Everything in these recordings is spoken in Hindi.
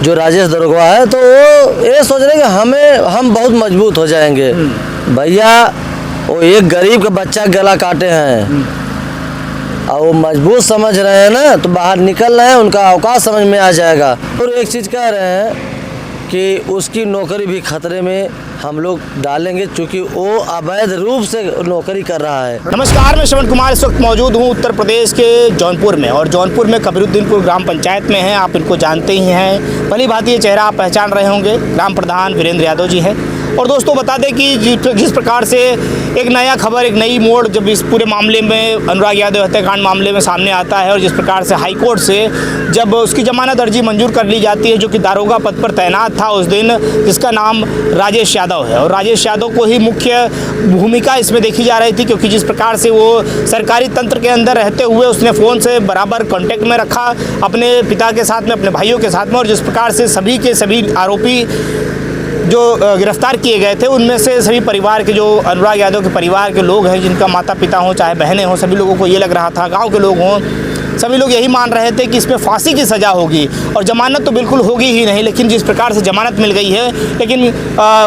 जो राजेश दरोगा है, तो वो ये सोच रहे हैं कि हम बहुत मजबूत हो जाएंगे। भैया वो एक गरीब का बच्चा गला काटे हैं और वो मजबूत समझ रहे हैं ना, तो बाहर निकल रहे हैं, उनका औकात समझ में आ जाएगा। और एक चीज़ कह रहे हैं कि उसकी नौकरी भी खतरे में हम लोग डालेंगे, क्योंकि वो अवैध रूप से नौकरी कर रहा है। नमस्कार, मैं श्रवण कुमार इस वक्त मौजूद हूँ उत्तर प्रदेश के जौनपुर में, और जौनपुर में कबीरुद्दीनपुर ग्राम पंचायत में है। आप इनको जानते ही हैं, भली भांति ये चेहरा आप पहचान रहे होंगे। ग्राम प्रधान वीरेंद्र यादव जी हैं। और दोस्तों बता दें कि जिस प्रकार से एक नया खबर, एक नई मोड़ जब इस पूरे मामले में, अनुराग यादव हत्याकांड मामले में सामने आता है, और जिस प्रकार से हाईकोर्ट से जब उसकी जमानत अर्जी मंजूर कर ली जाती है, जो कि दारोगा पद पर तैनात था उस दिन, जिसका नाम राजेश यादव है, और राजेश यादव को ही मुख्य भूमिका इसमें देखी जा रही थी, क्योंकि जिस प्रकार से वो सरकारी तंत्र के अंदर रहते हुए उसने फ़ोन से बराबर कांटेक्ट में रखा अपने पिता के साथ में, अपने भाइयों के साथ में, और जिस प्रकार से सभी के सभी आरोपी जो गिरफ्तार किए गए थे, उनमें से सभी परिवार के, जो अनुराग यादव के परिवार के लोग हैं, जिनका माता पिता हों चाहे बहनें हों, सभी लोगों को ये लग रहा था, गांव के लोग हों, सभी लोग यही मान रहे थे कि इसमें फांसी की सज़ा होगी, और जमानत तो बिल्कुल होगी ही नहीं। लेकिन जिस प्रकार से जमानत मिल गई है, लेकिन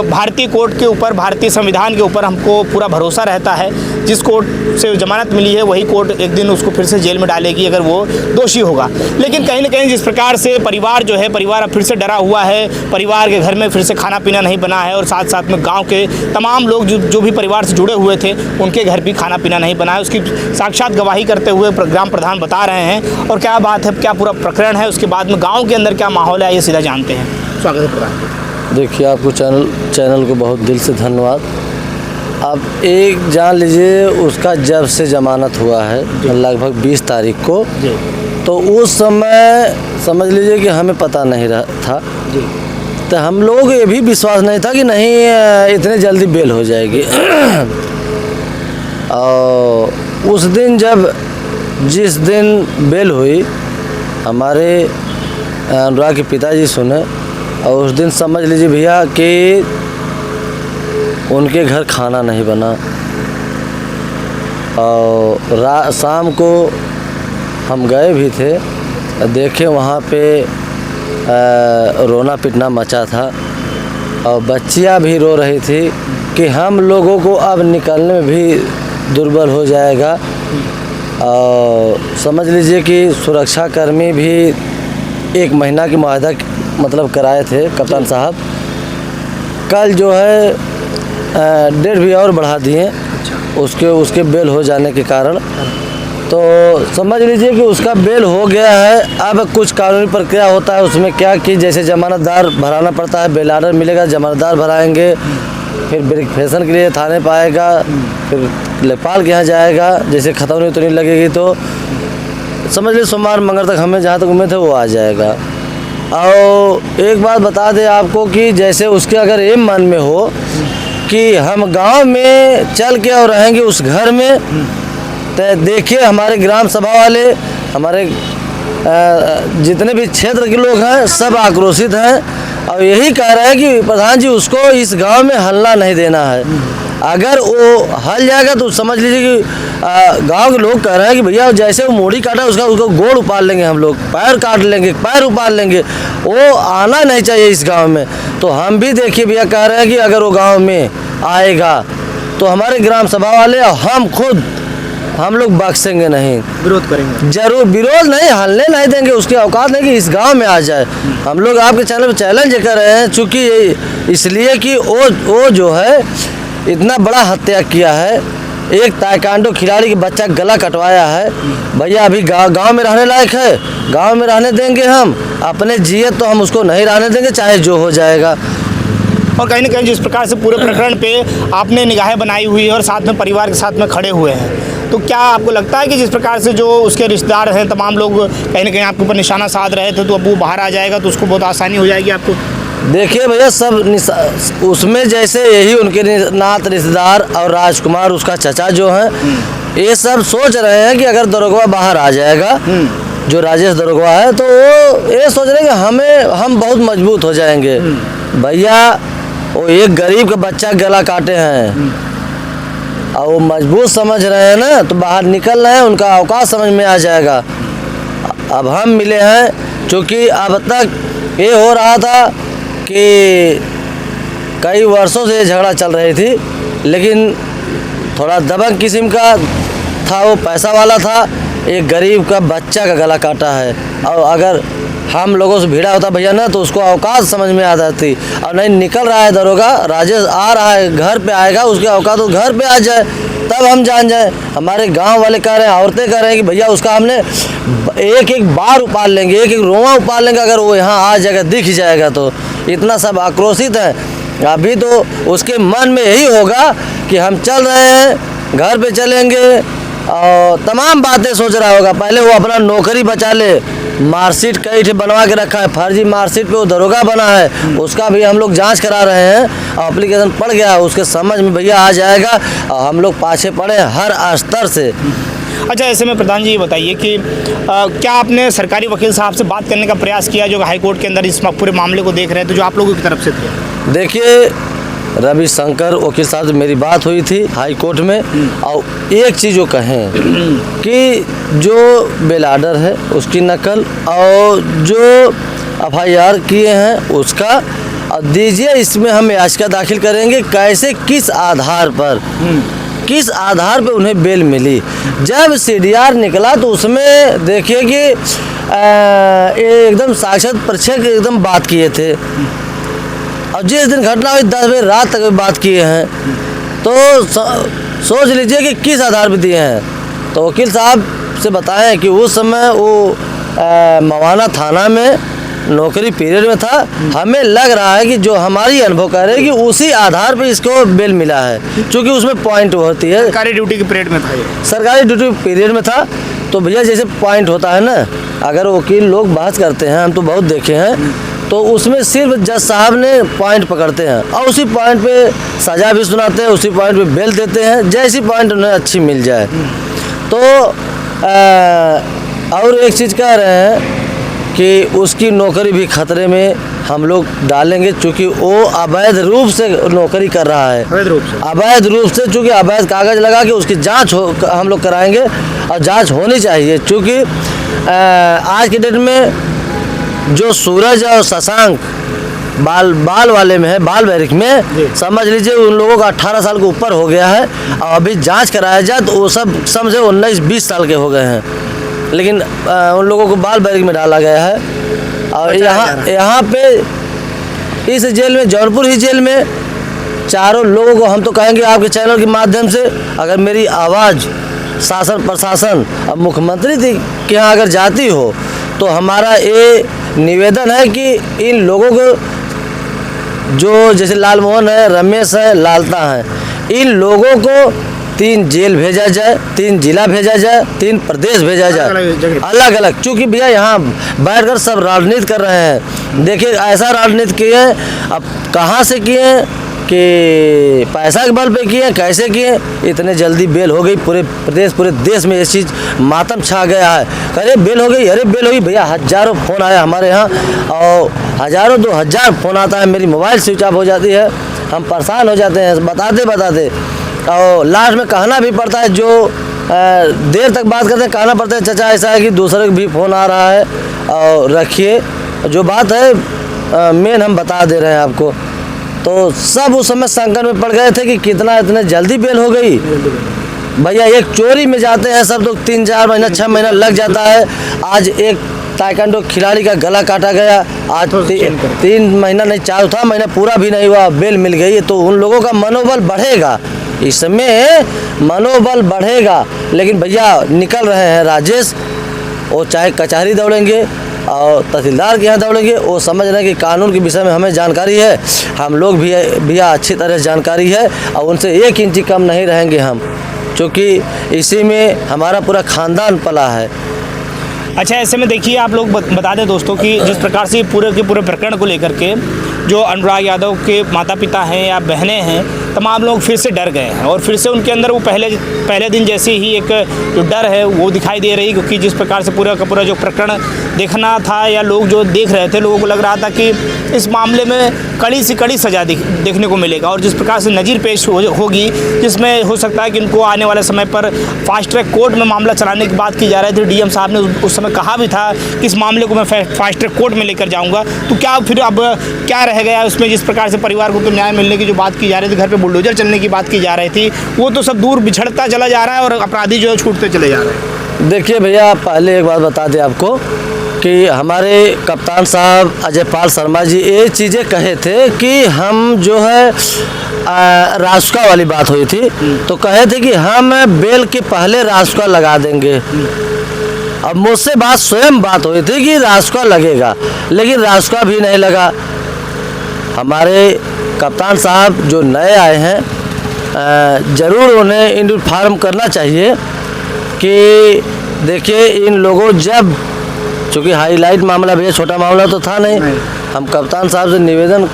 भारतीय कोर्ट के ऊपर, भारतीय संविधान के ऊपर हमको पूरा भरोसा रहता है। जिस कोर्ट से जमानत मिली है वही कोर्ट एक दिन उसको फिर से जेल में डालेगी अगर वो दोषी होगा। लेकिन कहीं ना कहीं जिस प्रकार से परिवार जो है, परिवार अब फिर से डरा हुआ है, परिवार के घर में फिर से खाना पीना नहीं बना है, और साथ साथ में गाँव के तमाम लोग जो भी परिवार से जुड़े हुए थे, उनके घर भी खाना पीना नहीं बना है। उसकी साक्षात गवाही करते हुए ग्राम प्रधान बता रहे हैं। और क्या बात है, क्या पूरा प्रकरण है, उसके बाद में गांव के अंदर क्या माहौल है, ये सीधा जानते हैं। स्वागत है प्रधान। देखिए, आपको चैनल को बहुत दिल से धन्यवाद। अब एक जान लीजिए, उसका जब से जमानत हुआ है लगभग 20 तारीख को, तो उस समय समझ लीजिए कि हमें पता नहीं रहा था। तो हम लोग ये भी विश्वास नहीं था कि नहीं इतने जल्दी बेल हो जाएगी। और उस दिन जिस दिन बेल हुई, हमारे अनुराग के पिताजी सुने, और उस दिन समझ लीजिए भैया कि उनके घर खाना नहीं बना। और शाम को हम गए भी थे, देखे वहाँ पे रोना पिटना मचा था, और बच्चियाँ भी रो रही थी कि हम लोगों को अब निकलने में भी दुर्बल हो जाएगा। और समझ लीजिए कि सुरक्षाकर्मी भी 1 महीना की मुआहदा मतलब कराए थे कप्तान साहब। कल जो है डेट भी और बढ़ा दिए उसके बेल हो जाने के कारण। तो समझ लीजिए कि उसका बेल हो गया है। अब कुछ कानूनी प्रक्रिया होता है उसमें, क्या कि जैसे जमानतदार भराना पड़ता है, बेल आर्डर मिलेगा, जमानतदार भराएंगे, फिर वेरिफिकेशन के लिए थाने पर आएगा, फिर लेखपाल के यहाँ जाएगा, जैसे खतौनी तो नहीं लगेगी तो समझ लीजिए सोमवार मंगल तक हमें जहाँ तक उम्मीद है वो आ जाएगा। और एक बात बता दें आपको कि जैसे उसके अगर ये मन में हो कि हम गांव में चल के और रहेंगे उस घर में, तो देखिए हमारे ग्राम सभा वाले, हमारे जितने भी क्षेत्र के लोग हैं सब आक्रोशित हैं, और यही कह रहे हैं कि प्रधान जी उसको इस गांव में हल्ला नहीं देना है। अगर वो हल जाएगा तो समझ लीजिए कि गांव के लोग कह रहे हैं कि भैया जैसे वो मूड़ी काटा उसको गोड़ उपाड़ लेंगे, हम लोग पैर काट लेंगे, पैर उपाड़ लेंगे, वो आना नहीं चाहिए इस गांव में। तो हम भी देखिए भैया कह रहे हैं कि अगर वो गांव में आएगा तो हमारे ग्राम सभा वाले हम लोग बख्शेंगे नहीं, विरोध करेंगे, जरूर विरोध नहीं, हलने नहीं देंगे, उसकी औकात नहीं कि इस गांव में आ जाए। हम लोग आपके चैनल पर चैलेंज कर रहे हैं, चूँकि इसलिए कि वो जो है इतना बड़ा हत्या किया है, एक ताइक्वांडो खिलाड़ी के बच्चा गला कटवाया है। भैया अभी गांव में रहने लायक है, गांव में रहने देंगे हम, अपने जिए तो हम उसको नहीं रहने देंगे, चाहे जो हो जाएगा। और कहीं ना कहीं जिस प्रकार से पूरे प्रकरण पे आपने निगाहें बनाई हुई है और साथ में परिवार के साथ में खड़े हुए हैं, तो क्या आपको लगता है कि जिस प्रकार से जो उसके रिश्तेदार हैं तमाम लोग कहीं ना कहीं आपके ऊपर निशाना साध रहे थे, तो अब वो बाहर आ जाएगा तो उसको बहुत आसानी हो जाएगी आपको? देखिए भैया, सब उसमें जैसे यही उनके नात रिश्तेदार और राजकुमार उसका चचा जो हैं, ये सब सोच रहे हैं कि अगर दरोगा बाहर आ जाएगा, जो राजेश दरोगा है, तो वो ये सोच रहे हैं कि हम बहुत मजबूत हो जाएंगे। भैया वो एक गरीब का बच्चा गला काटे हैं और वो मजबूत समझ रहे हैं ना, तो बाहर निकल रहे हैं, उनका औकात समझ में आ जाएगा। अब हम मिले हैं, क्योंकि अब तक ये हो रहा था कि कई वर्षों से झगड़ा चल रही थी, लेकिन थोड़ा दबंग किस्म का था, वो पैसा वाला था, एक गरीब का बच्चा का गला काटा है। और अगर हम लोगों से भिड़ा होता भैया ना तो उसको औकात समझ में आ जाती। और नहीं निकल रहा है दरोगा, राजेश आ रहा है, घर पे आएगा, उसकी औकात तो घर पे आ जाए तब हम जान जाए। हमारे गांव वाले कह रहे हैं, औरतें कह रहे हैं कि भैया उसका हमने एक एक बार उपाल लेंगे, एक एक रोआ उपाल लेंगे अगर वो यहाँ आ जाएगा, दिख जाएगा तो। इतना सब आक्रोशित है। अभी तो उसके मन में यही होगा कि हम चल रहे हैं, घर पे चलेंगे और तमाम बातें सोच रहा होगा। पहले वो अपना नौकरी बचा ले, मार्कशीट कई ठे बनवा के रखा है, फर्जी मार्कशीट पे वो दरोगा बना है, उसका भी हम लोग जांच करा रहे हैं और एप्लीकेशन पड़ गया, उसके समझ में भैया आ जाएगा। और हम लोग पाछे पड़े हर स्तर से। अच्छा, ऐसे में प्रधान जी ये बताइए कि क्या आपने सरकारी वकील साहब से बात करने का प्रयास किया जो हाईकोर्ट के अंदर इस पूरे मामले को देख रहे हैं, तो जो आप लोगों की तरफ से थे? देखिए, रविशंकर वकील साहब से मेरी बात हुई थी हाई कोर्ट में, और एक चीज़ वो कहें कि जो बेल आर्डर है उसकी नकल और जो FIR किए हैं उसका दीजिए, इसमें हम याचिका दाखिल करेंगे। कैसे, किस आधार पर, किस आधार पे उन्हें बेल मिली। जब CDR निकला तो उसमें देखिए कि एकदम साक्षात प्रत्यक्ष एकदम बात किए थे। और जिस दिन घटना हुई 10 बजे रात तक बात किए हैं, तो सोच लीजिए कि किस आधार पर दिए हैं। तो वकील साहब से बताएं कि उस समय वो मवाना थाना में नौकरी पीरियड में था। हमें लग रहा है कि जो हमारी अनुभव कह रहे हैं कि उसी आधार पर इसको बेल मिला है, क्योंकि उसमें पॉइंट होती है। सरकारी ड्यूटी के पीरियड में था ये? सरकारी ड्यूटी पीरियड में था। तो भैया जैसे पॉइंट होता है ना, अगर वकील लोग बहस करते हैं, हम तो बहुत देखे हैं, तो उसमें सिर्फ जज साहब ने पॉइंट पकड़ते हैं और उसी पॉइंट पे सज़ा भी सुनाते हैं, उसी पॉइंट पे बेल देते हैं, जैसी पॉइंट उन्हें अच्छी मिल जाए। तो और एक चीज़ कह रहे हैं कि उसकी नौकरी भी खतरे में हम लोग डालेंगे, चूँकि वो अवैध रूप से नौकरी कर रहा है। अवैध रूप से? अवैध रूप से, चूँकि अवैध कागज़ लगा के उसकी जांच हम लोग कराएंगे और जांच होनी चाहिए। चूँकि आज के डेट में जो सूरज और शशांक बाल वाले में है, बाल बैरिक में, समझ लीजिए उन लोगों का 18 साल के ऊपर हो गया है और अभी जांच कराया जाए तो वो सब समझे 19-20 साल के हो गए हैं, लेकिन उन लोगों को बाल बैरिक में डाला गया है। और यहाँ पे इस जेल में, जौनपुर ही जेल में, चारों लोगों को हम तो कहेंगे आपके चैनल के माध्यम से, अगर मेरी आवाज़ शासन प्रशासन और मुख्यमंत्री के यहाँ अगर जाती हो तो हमारा ये निवेदन है कि इन लोगों को, जो जैसे लालमोहन है, रमेश है, लालता है, इन लोगों को 3 जेल भेजा जाए, 3 जिला भेजा जाए, 3 प्रदेश भेजा जाए, अलग अलग। चूँकि भैया यहाँ बैठकर सब राजनीति कर रहे हैं। देखिए ऐसा राजनीति किए, अब कहाँ से किए कि पैसा के बल पे किए, कैसे किए, इतने जल्दी बेल हो गई। पूरे प्रदेश, पूरे देश में ये चीज़ मातम छा गया है। अरे बेल हो गई, अरे बेल हो गई। भैया हज़ारों फ़ोन आया हमारे यहाँ और हज़ारों 2000 फ़ोन आता है, मेरी मोबाइल स्विच ऑफ हो जाती है, हम परेशान हो जाते हैं बताते और लास्ट में कहना भी पड़ता है। जो देर तक बात करते हैं कहना पड़ता है, चाचा ऐसा है कि दूसरे का भी फ़ोन आ रहा है और रखिए, जो बात है मेन हम बता दे रहे हैं आपको। तो सब उस समय संकट में पड़ गए थे कि कितना इतने जल्दी बेल हो गई। भैया एक चोरी में जाते हैं सब लोग 3-4 महीना 6 महीना लग जाता है। आज एक ताइक्वांडो खिलाड़ी का गला काटा गया, आज 3 महीना नहीं, 4था महीना पूरा भी नहीं हुआ, बेल मिल गई। तो उन लोगों का मनोबल बढ़ेगा, इसमें मनोबल बढ़ेगा। लेकिन भैया निकल रहे हैं राजेश, वो चाहे कचहरी दौड़ेंगे और तहसीलदार के यहाँ दौड़ेंगे, वो समझ रहे हैं कि कानून के विषय में हमें जानकारी है, हम लोग भी भैया अच्छी तरह जानकारी है और उनसे 1 इंच कम नहीं रहेंगे हम, क्योंकि इसी में हमारा पूरा ख़ानदान पला है। अच्छा, ऐसे में देखिए आप लोग बता दें दोस्तों कि जिस प्रकार से पूरे के पूरे प्रकरण को लेकर के जो अनुराग यादव के माता पिता हैं या बहनें हैं, तमाम लोग फिर से डर गए हैं और फिर से उनके अंदर वो पहले दिन जैसे ही एक जो डर है वो दिखाई दे रही, क्योंकि जिस प्रकार से पूरा का पूरा जो प्रकरण देखना था या लोग जो देख रहे थे, लोगों को लग रहा था कि इस मामले में कड़ी से कड़ी सज़ा देखने को मिलेगा और जिस प्रकार से नज़ीर पेश होगी, जिसमें हो सकता है कि इनको आने वाले समय पर फास्ट ट्रैक कोर्ट में मामला चलाने की बात की जा रही थी। डीएम साहब ने उस समय कहा भी था कि इस मामले को मैं फास्ट ट्रैक कोर्ट में लेकर जाऊंगा। तो क्या फिर अब क्या रह गया उसमें? जिस प्रकार से परिवार को तो न्याय मिलने की जो बात की जा रही थी, घर पे बुलडोजर चलने की बात की जा रही थी, वो तो सब दूर बिछड़ता चला जा रहा है और अपराधी जो है छूटते चले जा रहे हैं। देखिए भैया, पहले एक बात बता दें आपको कि हमारे कप्तान साहब अजय पाल शर्मा जी ये चीज़ें कहे थे कि हम जो है रास्का वाली बात हुई थी, तो कहे थे कि हम बेल के पहले रास्का लगा देंगे। अब मुझसे स्वयं बात हुई थी कि रास्का लगेगा, लेकिन रास्का भी नहीं लगा। हमारे कप्तान साहब जो नए आए हैं, ज़रूर उन्हें इन्फॉर्म करना चाहिए कि देखिए इन लोगों, जब चूँकि हाईलाइट मामला भैया छोटा मामला तो था नहीं, हम कप्तान साहब से निवेदन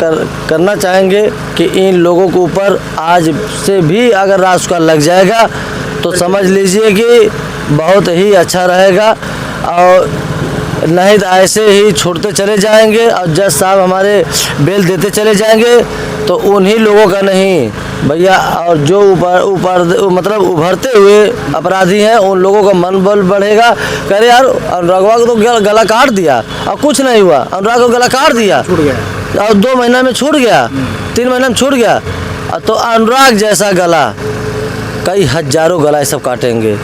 करना चाहेंगे कि इन लोगों के ऊपर आज से भी अगर रास्का लग जाएगा तो समझ लीजिए कि बहुत ही अच्छा रहेगा, और नहीं तो ऐसे ही छोड़ते चले जाएंगे और जज साहब हमारे बेल देते चले जाएंगे तो उन्हीं लोगों का नहीं भैया, और जो ऊपर मतलब उभरते हुए अपराधी हैं उन लोगों का मनोबल बढ़ेगा। करे यार, अनुरागवा को तो गला काट दिया और कुछ नहीं हुआ, अनुराग को गला काट दिया, छूट गया और 2 महीना में छूट गया, 3 महीना में छूट गया, तो अनुराग जैसा गला कई हजारों गला ये सब काटेंगे।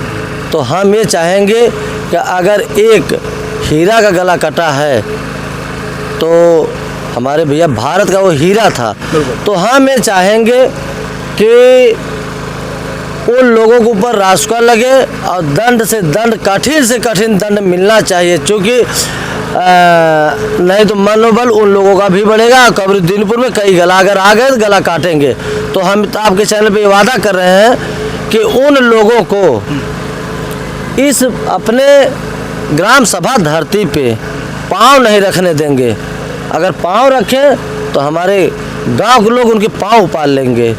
तो हम ये चाहेंगे कि अगर एक हीरा का गला कटा है तो हमारे भैया भारत का वो हीरा था, तो हम ये चाहेंगे कि उन लोगों के ऊपर रास्का लगे और दंड से दंड, कठिन से कठिन दंड मिलना चाहिए, क्योंकि नहीं तो मनोबल उन लोगों का भी बढ़ेगा। कबीरउद्दीनपुर में कई गला अगर आ गए तो गला काटेंगे। तो हम आपके चैनल पे वादा कर रहे हैं कि उन लोगों को इस अपने ग्राम सभा धरती पे पाँव नहीं रखने देंगे। अगर पाँव रखें तो हमारे गांव के लोग उनके पाँव उपाड़ लेंगे,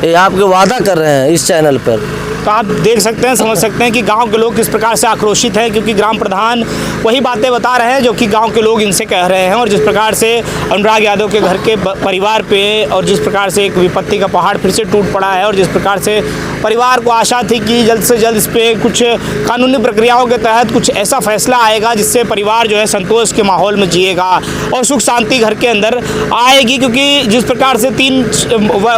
ये आपके वादा कर रहे हैं इस चैनल पर। तो आप देख सकते हैं, समझ सकते हैं कि गांव के लोग किस प्रकार से आक्रोशित हैं, क्योंकि ग्राम प्रधान वही बातें बता रहे हैं जो कि गांव के लोग इनसे कह रहे हैं। और जिस प्रकार से अनुराग यादव के घर के परिवार पे और जिस प्रकार से एक विपत्ति का पहाड़ फिर से टूट पड़ा है और जिस प्रकार से परिवार को आशा थी कि जल्द से जल्द इस पर कुछ कानूनी प्रक्रियाओं के तहत कुछ ऐसा फैसला आएगा जिससे परिवार जो है संतोष के माहौल में जिएगा और सुख शांति घर के अंदर आएगी। क्योंकि जिस प्रकार से 3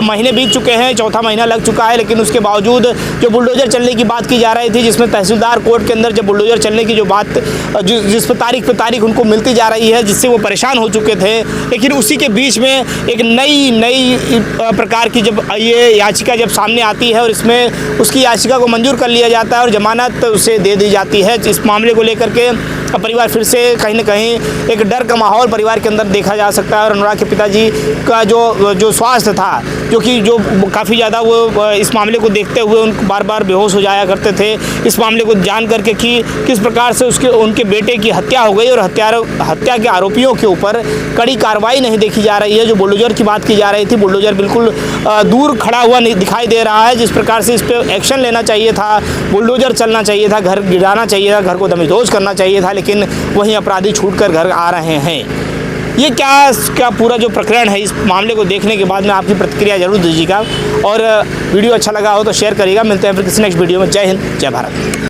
महीने बीत चुके हैं, 4था महीना लग चुका है, लेकिन उसके बावजूद जो बुलडोजर चलने की बात की जा रही थी, जिसमें तहसीलदार कोर्ट के अंदर जब बुलडोजर चलने की जो बात जिस पर तारीख पे तारीख उनको मिलती जा रही है, जिससे वो परेशान हो चुके थे, लेकिन उसी के बीच में एक नई प्रकार की जब ये याचिका जब सामने आती है और इसमें उसकी याचिका को मंजूर कर लिया जाता है और जमानत उसे दे दी जाती है, इस मामले को लेकर के परिवार फिर से कहीं ना कहीं एक डर का माहौल परिवार के अंदर देखा जा सकता है। और अनुराग के पिताजी का जो स्वास्थ्य था, जो कि जो काफ़ी ज़्यादा वो इस मामले को देखते हुए उनको बार बार बेहोश हो जाया करते थे, इस मामले को जान करके कि किस प्रकार से उनके बेटे की हत्या हो गई और हत्या के आरोपियों के ऊपर कड़ी कार्रवाई नहीं देखी जा रही है। जो बुलडोजर की बात की जा रही थी, बुलडोजर बिल्कुल दूर खड़ा हुआ नहीं दिखाई दे रहा है। जिस प्रकार से इस पर एक्शन लेना चाहिए था, बुलडोजर चलना चाहिए था, घर गिराना चाहिए था, घर को दमिदोज करना चाहिए था, लेकिन वहीं अपराधी छूटकर घर आ रहे हैं। ये क्या पूरा जो प्रकरण है, इस मामले को देखने के बाद में आपकी प्रतिक्रिया जरूर दीजिएगा और वीडियो अच्छा लगा हो तो शेयर करिएगा। मिलते हैं फिर किसी नेक्स्ट वीडियो में। जय हिंद, जय भारत।